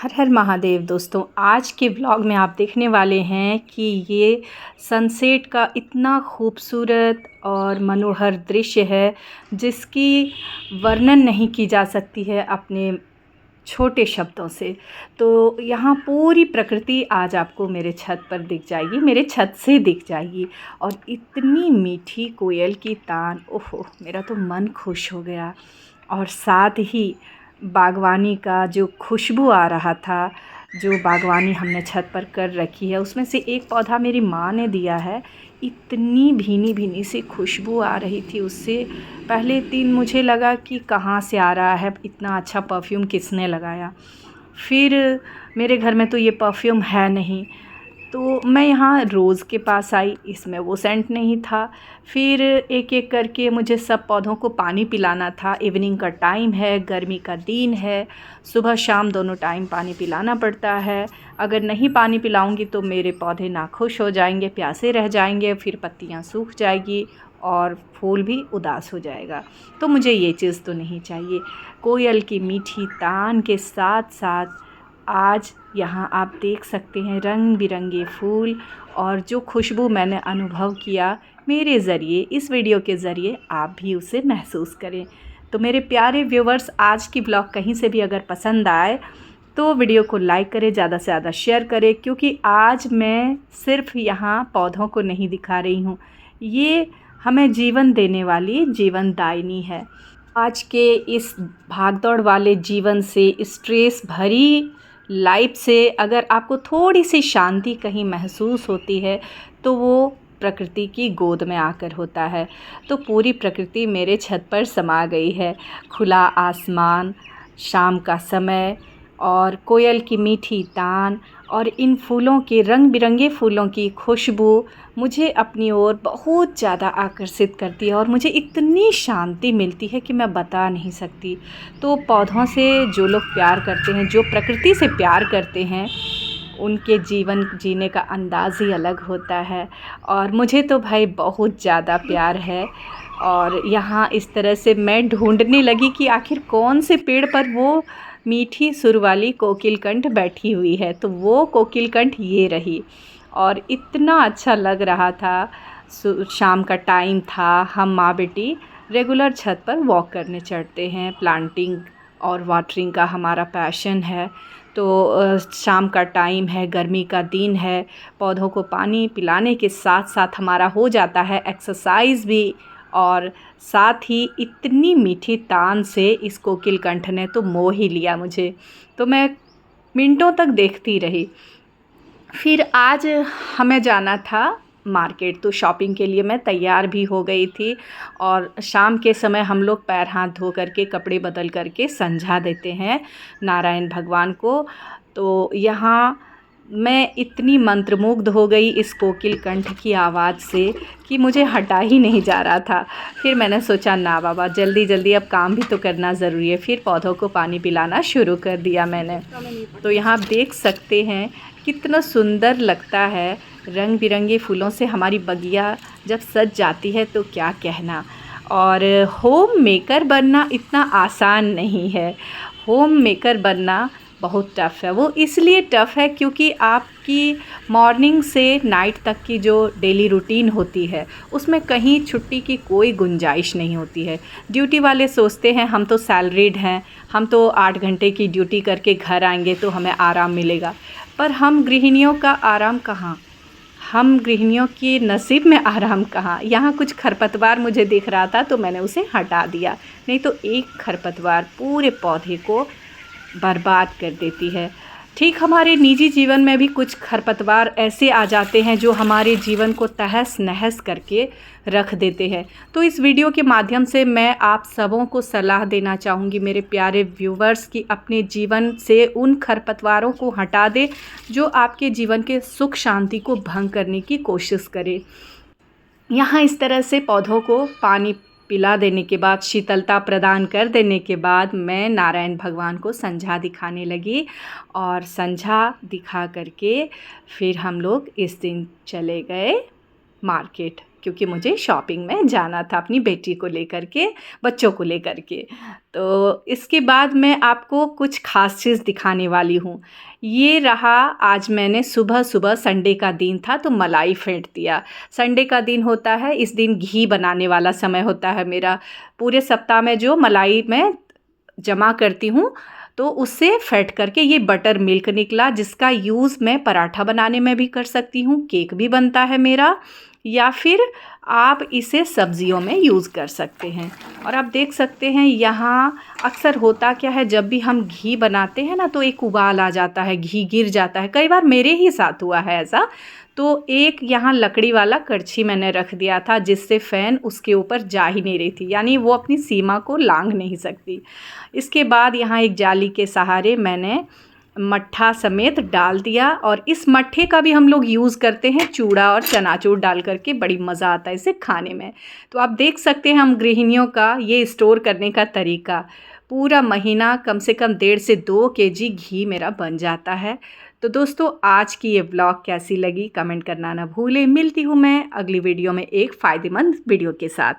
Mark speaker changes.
Speaker 1: हर हर महादेव दोस्तों। आज के व्लॉग में आप देखने वाले हैं कि ये सनसेट का इतना खूबसूरत और मनोहर दृश्य है जिसकी वर्णन नहीं की जा सकती है अपने छोटे शब्दों से। तो यहाँ पूरी प्रकृति आज आपको मेरे छत पर दिख जाएगी, मेरे छत से दिख जाएगी। और इतनी मीठी कोयल की तान, ओहो मेरा तो मन खुश हो गया। और साथ ही बागवानी का जो खुशबू आ रहा था, जो बागवानी हमने छत पर कर रखी है उसमें से एक पौधा मेरी माँ ने दिया है। इतनी भीनी भीनी सी खुशबू आ रही थी उससे। पहले दिन मुझे लगा कि कहाँ से आ रहा है, इतना अच्छा परफ्यूम किसने लगाया। फिर मेरे घर में तो ये परफ्यूम है नहीं, तो मैं यहाँ रोज़ के पास आई, इसमें वो सेंट नहीं था। फिर एक एक करके मुझे सब पौधों को पानी पिलाना था। इवनिंग का टाइम है, गर्मी का दिन है, सुबह शाम दोनों टाइम पानी पिलाना पड़ता है। अगर नहीं पानी पिलाऊंगी तो मेरे पौधे नाखुश हो जाएंगे, प्यासे रह जाएंगे, फिर पत्तियाँ सूख जाएगी और फूल भी उदास हो जाएगा। तो मुझे ये चीज़ तो नहीं चाहिए। कोयल की मीठी तान के साथ साथ आज यहाँ आप देख सकते हैं रंग बिरंगे फूल, और जो खुशबू मैंने अनुभव किया मेरे ज़रिए, इस वीडियो के ज़रिए आप भी उसे महसूस करें। तो मेरे प्यारे व्यूवर्स, आज की ब्लॉग कहीं से भी अगर पसंद आए तो वीडियो को लाइक करें, ज़्यादा से ज़्यादा शेयर करें, क्योंकि आज मैं सिर्फ यहाँ पौधों को नहीं दिखा रही हूँ, ये हमें जीवन देने वाली जीवनदायिनी है। आज के इस भागदौड़ वाले जीवन से, स्ट्रेस भरी लाइफ से अगर आपको थोड़ी सी शांति कहीं महसूस होती है तो वो प्रकृति की गोद में आकर होता है। तो पूरी प्रकृति मेरे छत पर समा गई है। खुला आसमान, शाम का समय और कोयल की मीठी तान और इन फूलों के, रंग बिरंगे फूलों की खुशबू मुझे अपनी ओर बहुत ज़्यादा आकर्षित करती है और मुझे इतनी शांति मिलती है कि मैं बता नहीं सकती। तो पौधों से जो लोग प्यार करते हैं, जो प्रकृति से प्यार करते हैं, उनके जीवन जीने का अंदाज़ ही अलग होता है। और मुझे तो भाई बहुत ज़्यादा प्यार है। और यहाँ इस तरह से मैं ढूंढने लगी कि आखिर कौन से पेड़ पर वो मीठी सुर वाली कोकिलकंठ बैठी हुई है, तो वो कोकिलकंठ ये रही। और इतना अच्छा लग रहा था। शाम का टाइम था, हम माँ बेटी रेगुलर छत पर वॉक करने चढ़ते हैं। प्लांटिंग और वाटरिंग का हमारा पैशन है। तो शाम का टाइम है, गर्मी का दिन है, पौधों को पानी पिलाने के साथ साथ हमारा हो जाता है एक्सरसाइज भी। और साथ ही इतनी मीठी तान से इस कोकिलकंठ ने तो मोह ही लिया मुझे, तो मैं मिनटों तक देखती रही। फिर आज हमें जाना था मार्केट, तो शॉपिंग के लिए मैं तैयार भी हो गई थी। और शाम के समय हम लोग पैर हाथ धो करके, कपड़े बदल करके संझा देते हैं नारायण भगवान को। तो यहाँ मैं इतनी मंत्रमुग्ध हो गई इस कोकिलकंठ की आवाज़ से कि मुझे हटा ही नहीं जा रहा था। फिर मैंने सोचा ना बाबा, जल्दी जल्दी अब काम भी तो करना ज़रूरी है। फिर पौधों को पानी पिलाना शुरू कर दिया मैंने। तो यहाँ आप देख सकते हैं कितना सुंदर लगता है। रंग बिरंगे फूलों से हमारी बगिया जब सज जाती है तो क्या कहना। और होम मेकर बनना इतना आसान नहीं है। होम मेकर बनना बहुत टफ़ है। वो इसलिए टफ़ है क्योंकि आपकी मॉर्निंग से नाइट तक की जो डेली रूटीन होती है उसमें कहीं छुट्टी की कोई गुंजाइश नहीं होती है। ड्यूटी वाले सोचते हैं हम तो सैलरीड हैं, हम तो 8 घंटे की ड्यूटी करके घर आएंगे तो हमें आराम मिलेगा। पर हम गृहिणियों का आराम कहाँ, हम गृहिणियों के नसीब में आराम कहाँ। यहाँ कुछ खरपतवार मुझे दिख रहा था तो मैंने उसे हटा दिया, नहीं तो एक खरपतवार पूरे पौधे को बर्बाद कर देती है। ठीक हमारे निजी जीवन में भी कुछ खरपतवार ऐसे आ जाते हैं जो हमारे जीवन को तहस नहस करके रख देते हैं। तो इस वीडियो के माध्यम से मैं आप सबों को सलाह देना चाहूँगी, मेरे प्यारे व्यूवर्स, कि अपने जीवन से उन खरपतवारों को हटा दें जो आपके जीवन के सुख शांति को भंग करने की कोशिश करें। यहाँ इस तरह से पौधों को पानी पिला देने के बाद, शीतलता प्रदान कर देने के बाद, मैं नारायण भगवान को संझा दिखाने लगी। और संझा दिखा करके फिर हम लोग इस दिन चले गए मार्केट, क्योंकि मुझे शॉपिंग में जाना था अपनी बेटी को लेकर के, बच्चों को लेकर के। तो इसके बाद मैं आपको कुछ ख़ास चीज़ दिखाने वाली हूँ। ये रहा, आज मैंने सुबह-सुबह, संडे का दिन था तो मलाई फेंट दिया। संडे का दिन होता है, इस दिन घी बनाने वाला समय होता है मेरा। पूरे सप्ताह में जो मलाई मैं जमा करती हूँ तो उससे फेंट करके ये बटर मिल्क निकला, जिसका यूज़ मैं पराठा बनाने में भी कर सकती हूँ, केक भी बनता है मेरा, या फिर आप इसे सब्जियों में यूज़ कर सकते हैं। और आप देख सकते हैं यहाँ अक्सर होता क्या है, जब भी हम घी बनाते हैं ना तो एक उबाल आ जाता है, घी गिर जाता है। कई बार मेरे ही साथ हुआ है ऐसा। तो एक यहाँ लकड़ी वाला कड़छी मैंने रख दिया था, जिससे फ़ैन उसके ऊपर जा ही नहीं रही थी, यानी वो अपनी सीमा को लांघ नहीं सकती। इसके बाद यहाँ एक जाली के सहारे मैंने मट्ठा समेत डाल दिया, और इस मट्ठे का भी हम लोग यूज़ करते हैं चूड़ा और चनाचूर डाल करके, बड़ी मज़ा आता है इसे खाने में। तो आप देख सकते हैं हम गृहिणियों का ये स्टोर करने का तरीका, पूरा महीना कम से कम 1.5 से 2 केजी घी मेरा बन जाता है। तो दोस्तों, आज की ये व्लॉग कैसी लगी कमेंट करना ना भूलें। मिलती हूँ मैं अगली वीडियो में एक फ़ायदेमंद वीडियो के साथ।